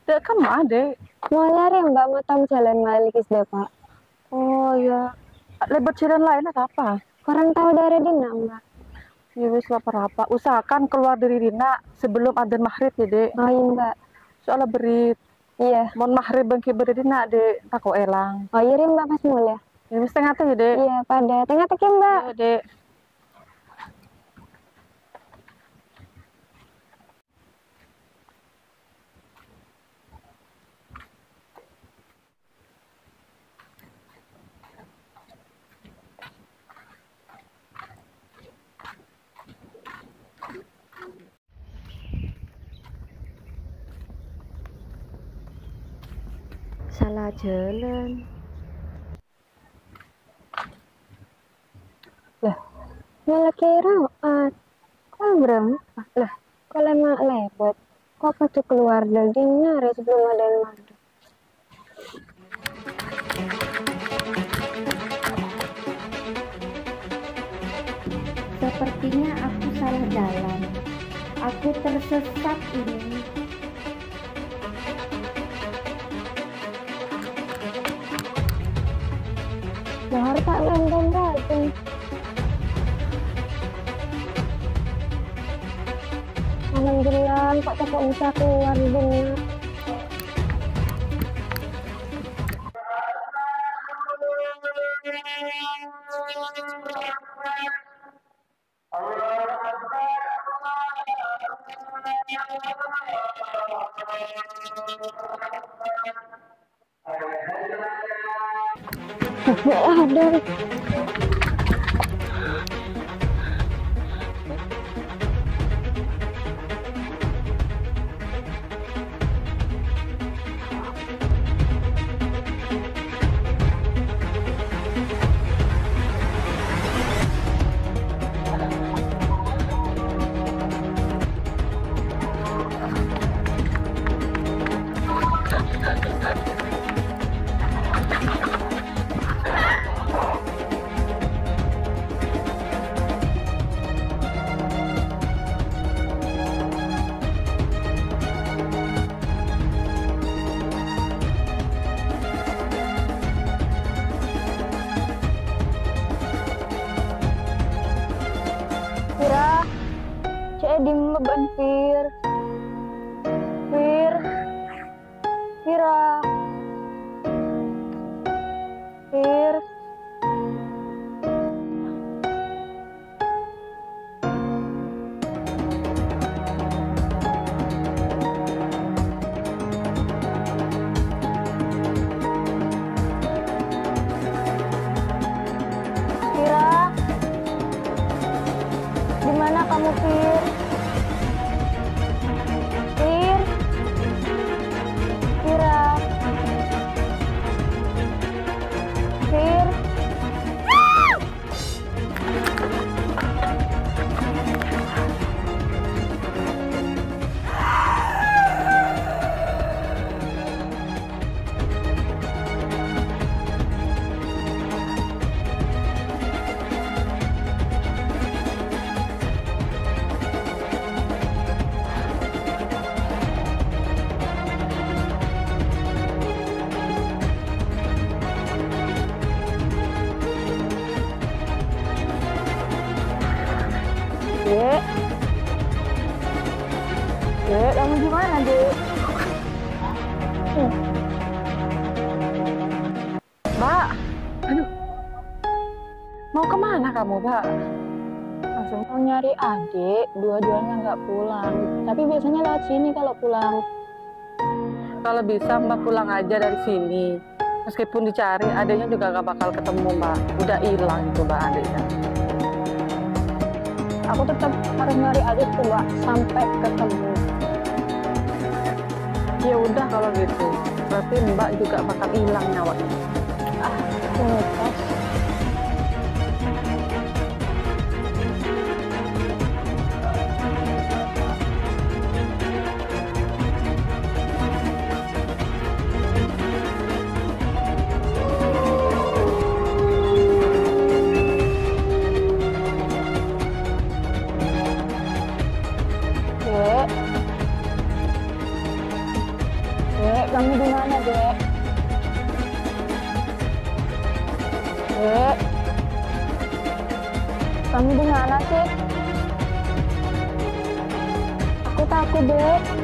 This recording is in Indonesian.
Dek, kamu adek. Mau lari Mbak, mau tam jalan balik deh Pak. Oh ya, lebat jalan lain atau apa? Kurang tahu dari Dina Mbak. Ya wis apa-apa. Usahakan keluar dari Rina sebelum adzan maghrib ya, Dek. Oh iya Mbak. Soalnya berit. Iya. Mon maghrib bangki beri Rina, Dek. Tako elang. Oh iya Mbak pas mulai. Ya wis tengah ya, Dek. Iya pada tengah teki Mbak. Iya, Dek. Salah jalan. Lah, malah kira kok berapa? Lah, kok lemak lebat? Kok pas keluar dari Dina sebelum ada yang mandek? Sepertinya aku salah jalan. Aku tersesat ini. Lahar tak nonton lagi. Alhamdulillah, kok tak bisa keluar Dina. Ada. Kira, cek di beban Fir. Fir, Kira, Fir. Kira, di mana kamu Fir? Fir, Kira, Fir. Dek, Dek, kamu gimana Dek? Mbak, aduh. Mau kemana kamu, Mbak? Langsung mau nyari adik, dua-duanya nggak pulang. Tapi biasanya lewat sini kalau pulang. Kalau bisa Mbak pulang aja dari sini. Meskipun dicari, adiknya juga gak bakal ketemu, Mbak. Udah hilang itu, Mbak, adiknya. Aku tetap harus nyari adikku Mbak sampai ketemu. Ya udah kalau gitu. Berarti Mbak juga bakal hilang nyawanya. Ini tes. Dek, Kamu di mana sih? Aku takut, Dek.